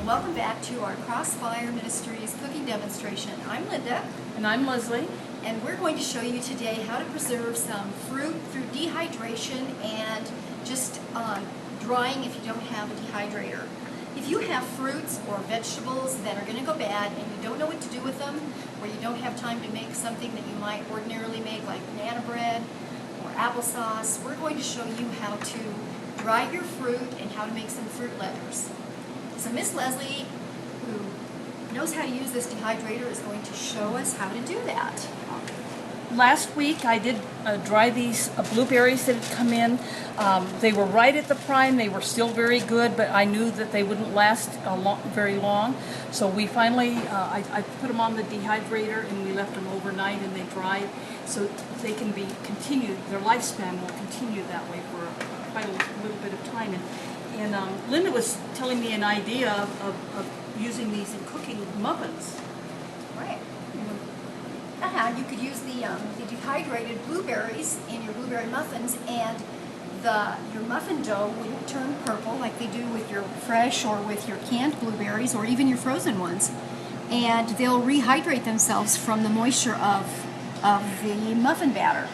welcome back to our Crossfire Ministries cooking demonstration. I'm Linda. And I'm Leslie. And we're going to show you today how to preserve some fruit through dehydration and just drying if you don't have a dehydrator. If you have fruits or vegetables that are going to go bad and you don't know what to do with them, or you don't have time to make something that you might ordinarily make like banana bread or applesauce, we're going to show you how to dry your fruit and how to make some fruit leathers. So Miss Leslie, who knows how to use this dehydrator, is going to show us how to do that. Last week I did dry these blueberries that had come in. They were right at the prime. They were still very good, but I knew that they wouldn't last very long. So we finally, I put them on the dehydrator and we left them overnight and they dried so they can be continued. Their lifespan will continue that way for quite a little bit of time. And Linda was telling me an idea of using these in cooking muffins. Right. You could use the dehydrated blueberries in your blueberry muffins, and your muffin dough wouldn't turn purple like they do with your fresh or with your canned blueberries or even your frozen ones. And they'll rehydrate themselves from the moisture of the muffin batter.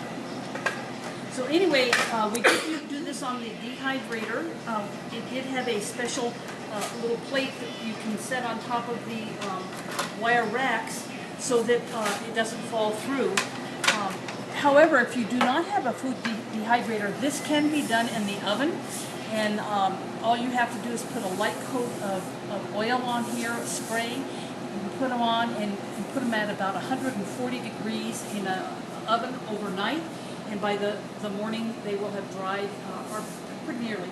So anyway, we did do this on the dehydrator. It did have a special little plate that you can set on top of the wire racks so that it doesn't fall through. However, if you do not have a food dehydrator, this can be done in the oven. And all you have to do is put a light coat of oil on here, spray. You can put them on and put them at about 140 degrees in an oven overnight. And by the morning, they will have dried, or pretty nearly,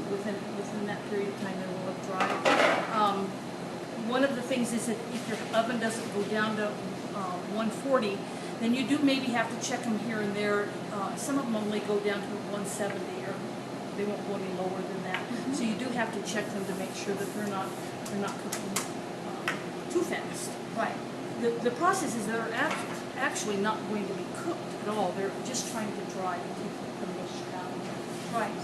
within that period of time, they will have dried. One of the things is that if your oven doesn't go down to 140, then you do maybe have to check them here and there. Some of them only go down to 170, or they won't go any lower than that. Mm-hmm. So you do have to check them to make sure that they're not cooking too fast. Right. The process is they're actually not going to be cooked at all. They're just trying to dry and keep the moisture out. Right.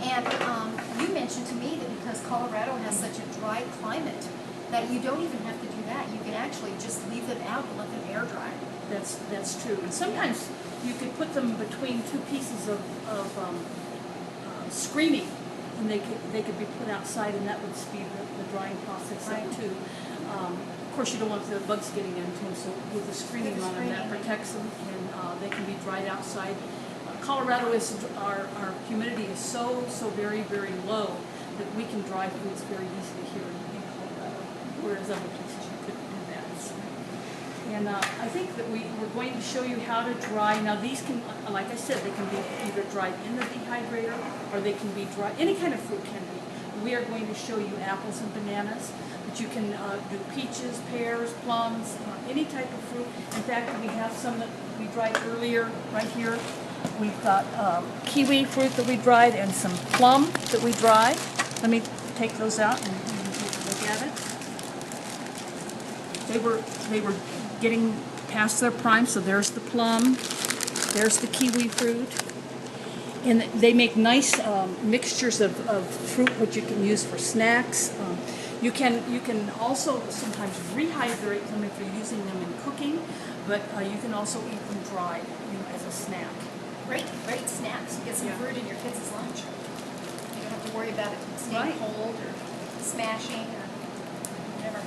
And you mentioned to me that because Colorado has such a dry climate that you don't even have to do that. You can actually just leave them out and let them air dry. That's true. And sometimes you could put them between two pieces of screening, and they could be put outside, and that would speed the drying process up too. Of course, you don't want the bugs getting into them, so with the screening on them, that protects them, and they can be dried outside. Colorado is our humidity is so very, very low that we can dry foods very easily here in Colorado, whereas other places you couldn't do that. And I think that we're going to show you how to dry. Now these can, like I said, they can be either dried in the dehydrator or they can be dried. Any kind of fruit can be. We are going to show you apples and bananas, but you can do peaches, pears, plums, any type of fruit. In fact, we have some that we dried earlier right here. We've got kiwi fruit that we dried and some plum that we dried. Let me take those out and you can take a look at it. They were getting past their prime, so there's the plum, there's the kiwi fruit. And they make nice mixtures of fruit which you can use for snacks. You can also sometimes rehydrate them if you're using them in cooking, but you can also eat them dried, as a snack. Great snacks. You get some fruit in your kids' lunch. You don't have to worry about it staying cold or smashing or whatever.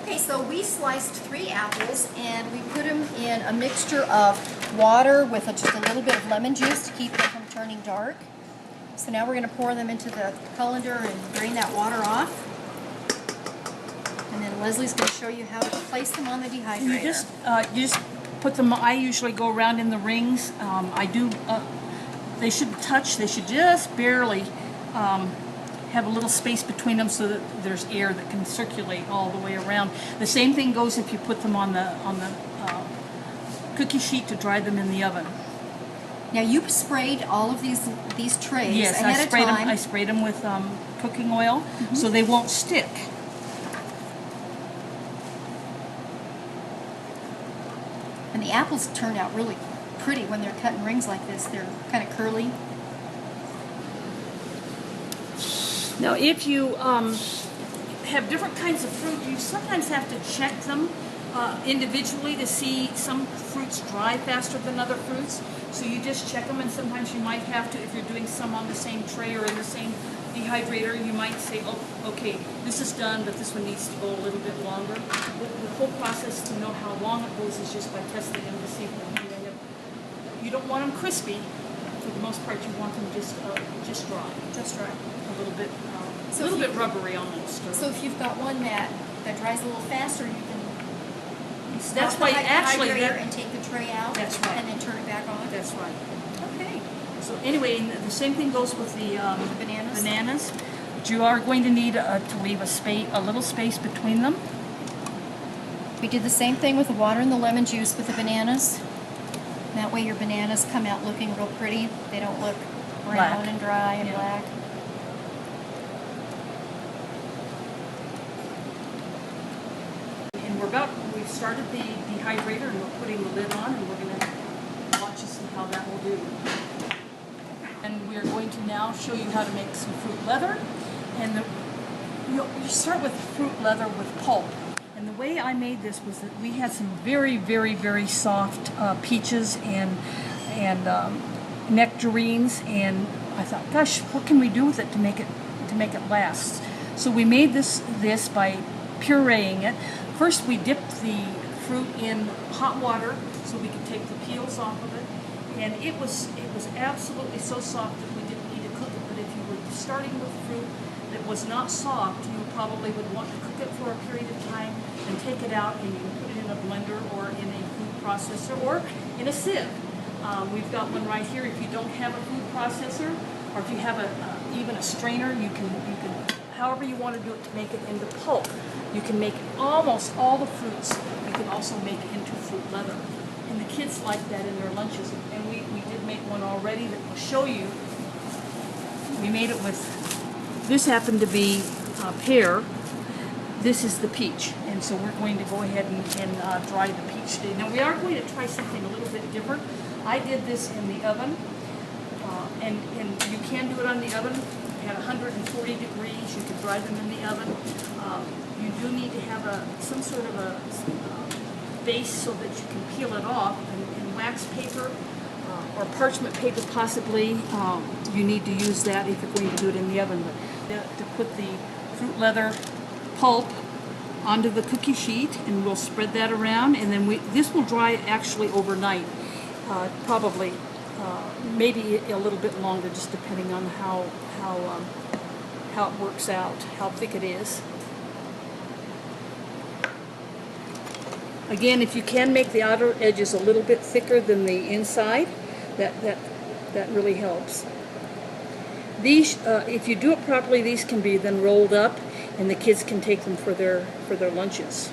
Okay, so we sliced 3 apples and we put them in a mixture of water with just a little bit of lemon juice to keep them from turning dark. So now we're going to pour them into the colander and drain that water off. And then Leslie's going to show you how to place them on the dehydrator. You just put them. I usually go around in the rings. They shouldn't touch. They should just barely have a little space between them so that there's air that can circulate all the way around. The same thing goes if you put them on the cookie sheet to dry them in the oven. Now you sprayed all of these trays ahead of time. I sprayed them with cooking oil so they won't stick. And the apples turn out really pretty when they're cut in rings like this. They're kind of curly. Now, if you have different kinds of fruit, you sometimes have to check them individually to see some fruits dry faster than other fruits. So you just check them, and sometimes you might have to, if you're doing some on the same tray or in the same dehydrator, you might say, oh, okay, this is done, but this one needs to go a little bit longer. The whole process to know how long it goes is just by testing them to see if you don't want them crispy. For the most part, you want them just dry. Just dry. A little bit, So a little bit rubbery almost. So if you've got one that dries a little faster, you can That's why actually and take the tray out. That's right. And then turn it back on. That's right. Okay. So anyway, the same thing goes with the Bananas. bananas. But you are going to need to leave a little space between them. We did the same thing with the water and the lemon juice with the bananas. That way your bananas come out looking real pretty. They don't look brown Black. and dry and Yeah. black. And we've started the dehydrator, and we're putting the lid on, and we're going to watch and see how that will do. And we are going to now show you how to make some fruit leather. And you start with fruit leather with pulp. And the way I made this was that we had some very, very, very soft peaches and nectarines, and I thought, gosh, what can we do with it to make it last? So we made this by pureeing it. First, we dipped the fruit in hot water so we could take the peels off of it, and it was absolutely so soft that we didn't need to cook it. But if you were starting with fruit that was not soft, you probably would want to cook it for a period of time and take it out, and you can put it in a blender or in a food processor or in a sieve. We've got one right here. If you don't have a food processor, or if you have even a strainer, you can however you want to do it to make it into pulp. You can make almost all the fruits. You can also make it into fruit leather. And the kids like that in their lunches. And we did make one already that will show you. We made it with, this happened to be pear. This is the peach. And so we're going to go ahead and dry the peach today. Now we are going to try something a little bit different. I did this in the oven. And you can do it on the oven at 140 degrees. You can dry them in the oven. You do need to have some sort of a base so that you can peel it off. And wax paper or parchment paper possibly, you need to use that if you're going to do it in the oven. But to put the fruit leather pulp onto the cookie sheet, and we'll spread that around, and then this will dry actually overnight, probably maybe a little bit longer, just depending on how it works out, how thick it is. Again, if you can make the outer edges a little bit thicker than the inside, that really helps. These, if you do it properly, these can be then rolled up, and the kids can take them for their lunches.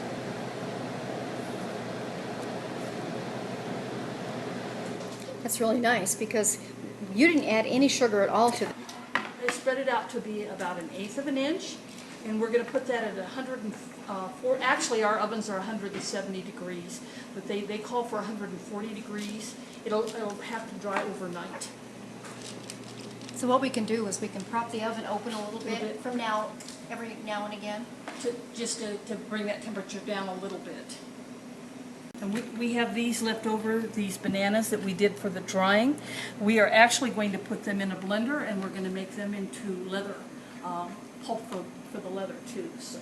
That's really nice because you didn't add any sugar at all to it. I spread it out to be about 1/8 of an inch, and we're going to put that at 104. Actually, our ovens are 170 degrees, but they call for 140 degrees. It'll have to dry overnight. So what we can do is we can prop the oven open a little bit from every now and again. To bring that temperature down a little bit. And we have these left over, these bananas that we did for the drying. We are actually going to put them in a blender, and we're going to make them into leather, pulp for the leather too. So.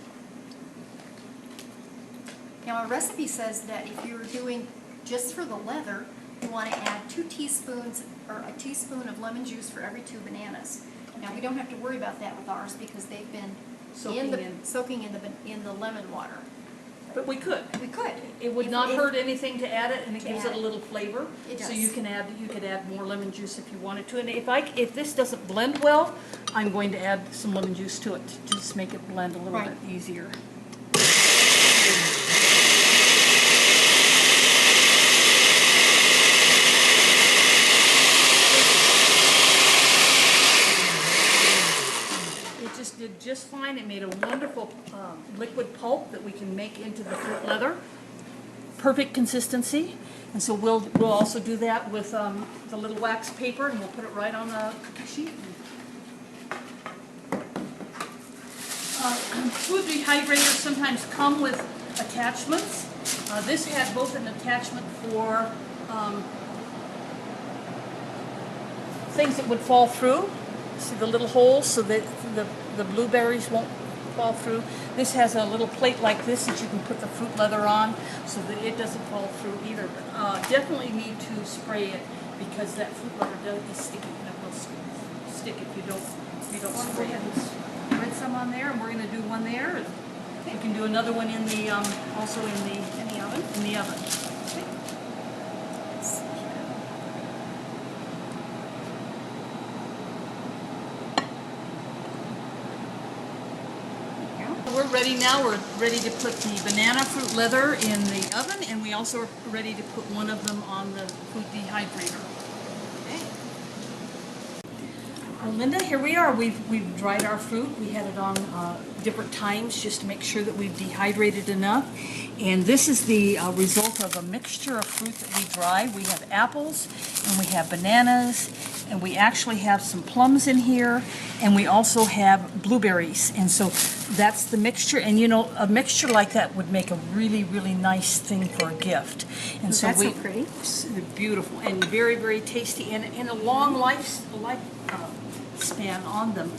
Now our recipe says that if you're doing just for the leather, you want to add 2 teaspoons or a teaspoon of lemon juice for every 2 bananas. Now we don't have to worry about that with ours because they've been soaking in the lemon water. But we could. We could. It would not hurt anything to add it, and it gives it a little flavor. It does. So you could add more lemon juice if you wanted to. And if this doesn't blend well, I'm going to add some lemon juice to it to just make it blend a little bit easier. Did just fine. It made a wonderful liquid pulp that we can make into the fruit leather. Perfect consistency. And so we'll also do that with the little wax paper, and we'll put it right on the cookie sheet. Food dehydrators sometimes come with attachments. This had both an attachment for things that would fall through. See the little holes so that the blueberries won't fall through. This has a little plate like this that you can put the fruit leather on so that it doesn't fall through either. But definitely need to spray it because that fruit leather does be sticky and it will stick if you don't spray it. Spread some on there, and we're going to do one there. And we can do another one in the also in the oven. In the oven. Okay. We're ready now. We're ready to put the banana fruit leather in the oven, and we also are ready to put one of them on the food dehydrator. Okay. Well, Linda, here we are. We've dried our fruit. We had it on different times just to make sure that we've dehydrated enough. And this is the result of a mixture of fruit that we dried. We have apples, and we have bananas, and we actually have some plums in here, and we also have blueberries. And so that's the mixture. And you know, a mixture like that would make a really, really nice thing for a gift. And so that's so pretty. Beautiful and very, very tasty, and a long life span on them.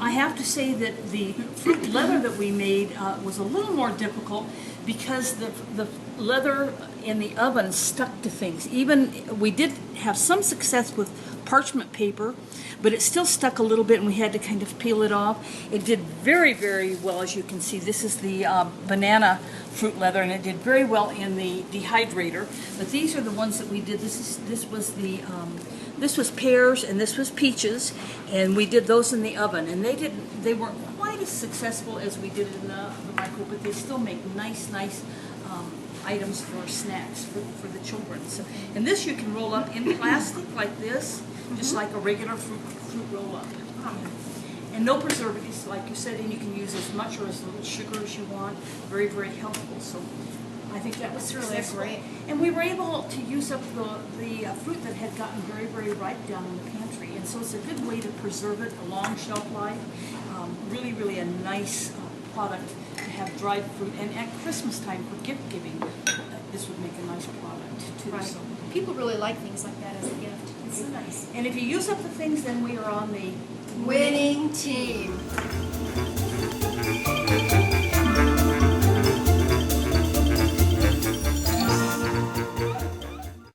I have to say that the fruit leather that we made was a little more difficult because the leather in the oven stuck to things. Even we did have some success with parchment paper, but it still stuck a little bit and we had to kind of peel it off. It did very, very well, as you can see. This is the banana fruit leather, and it did very well in the dehydrator. But these are the ones that we did. This was pears and this was peaches, and we did those in the oven. And they weren't quite as successful as we did in the micro, but they still make nice items for snacks for the children. So, and this you can roll up in plastic like this, just like a regular fruit roll up. And no preservatives, like you said, and you can use as much or as little sugar as you want. Very, very helpful. So I think that was really great. And we were able to use up the fruit that had gotten very, very ripe down in the pantry. And so it's a good way to preserve it, a long shelf life. Really, really a nice product to have dried fruit. And at Christmas time for gift giving, this would make a nice product too. Right. So People really like things like that as a gift. It's so nice. and if you use up the things, then we are on the Winning team.